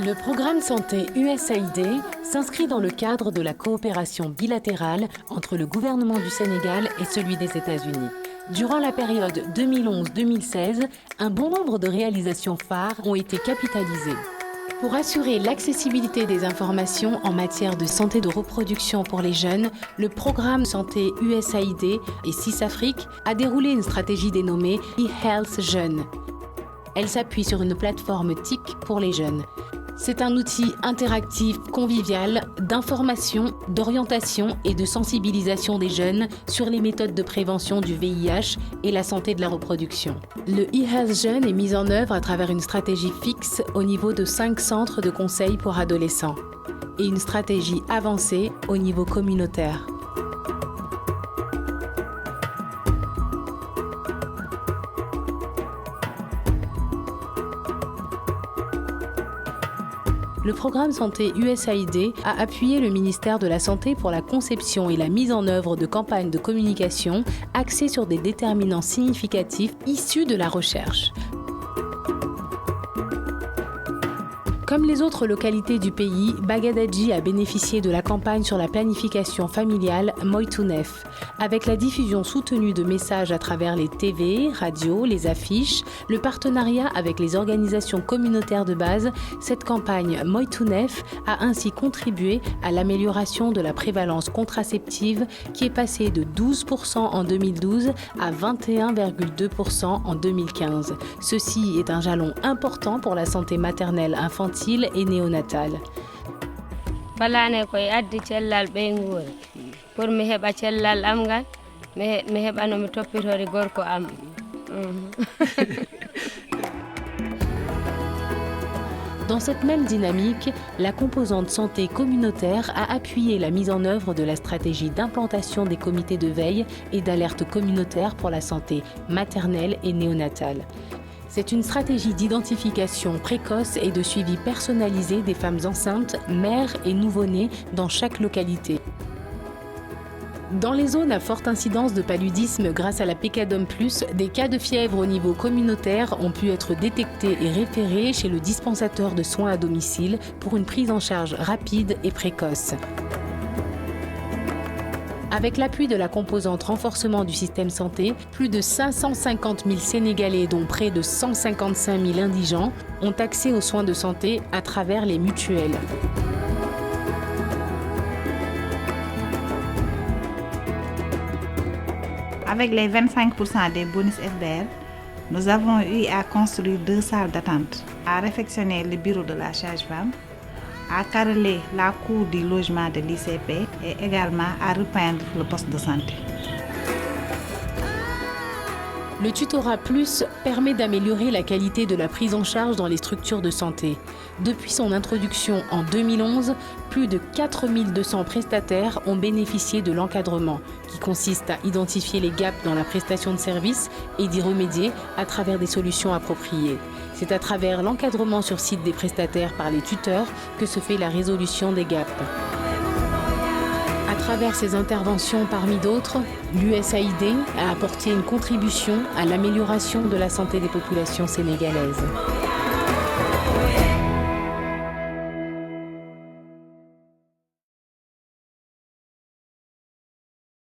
Le programme santé USAID s'inscrit dans le cadre de la coopération bilatérale entre le gouvernement du Sénégal et celui des États-Unis. Durant la période 2011-2016, un bon nombre de réalisations phares ont été capitalisées. Pour assurer l'accessibilité des informations en matière de santé de reproduction pour les jeunes, le programme santé USAID et CIS-Afrique a déroulé une stratégie dénommée eHealth Jeunes. Elle s'appuie sur une plateforme TIC pour les jeunes. C'est un outil interactif, convivial, d'information, d'orientation et de sensibilisation des jeunes sur les méthodes de prévention du VIH et la santé de la reproduction. Le eHealth Jeunes est mis en œuvre à travers une stratégie fixe au niveau de 5 centres de conseil pour adolescents et une stratégie avancée au niveau communautaire. Le programme santé USAID a appuyé le ministère de la Santé pour la conception et la mise en œuvre de campagnes de communication axées sur des déterminants significatifs issus de la recherche. Comme les autres localités du pays, Bagadadji a bénéficié de la campagne sur la planification familiale Moytounef, avec la diffusion soutenue de messages à travers les TV, radios, les affiches, le partenariat avec les organisations communautaires de base. Cette campagne Moytounef a ainsi contribué à l'amélioration de la prévalence contraceptive qui est passée de 12% en 2012 à 21,2% en 2015. Ceci est un jalon important pour la santé maternelle infantile et néonatale. balane koy addi cellal ɓeyngure pour mi heɓa cellal am ngal mi heɓano mi toppitore gorko am. Dans cette même dynamique, la composante santé communautaire a appuyé la mise en œuvre de la stratégie d'implantation des comités de veille et d'alerte communautaire pour la santé maternelle et néonatale. C'est une stratégie d'identification précoce et de suivi personnalisé des femmes enceintes, mères et nouveau-nés dans chaque localité. Dans les zones à forte incidence de paludisme grâce à la Pécadom+, des cas de fièvre au niveau communautaire ont pu être détectés et référés chez le dispensateur de soins à domicile pour une prise en charge rapide et précoce. Avec l'appui de la composante renforcement du système santé, plus de 550 000 Sénégalais, dont près de 155 000 indigents, ont accès aux soins de santé à travers les mutuelles. Avec les 25% des bonus FDR, nous avons eu à construire 2 salles d'attente, à réfectionner le bureau de la sage-femme, à carreler la cour du logement de l'ICP et également à repeindre le poste de santé. Le tutorat plus permet d'améliorer la qualité de la prise en charge dans les structures de santé. Depuis son introduction en 2011, plus de 4200 prestataires ont bénéficié de l'encadrement, qui consiste à identifier les gaps dans la prestation de services et d'y remédier à travers des solutions appropriées. C'est à travers l'encadrement sur site des prestataires par les tuteurs que se fait la résolution des gaps. À travers ces interventions parmi d'autres, l'USAID a apporté une contribution à l'amélioration de la santé des populations sénégalaises.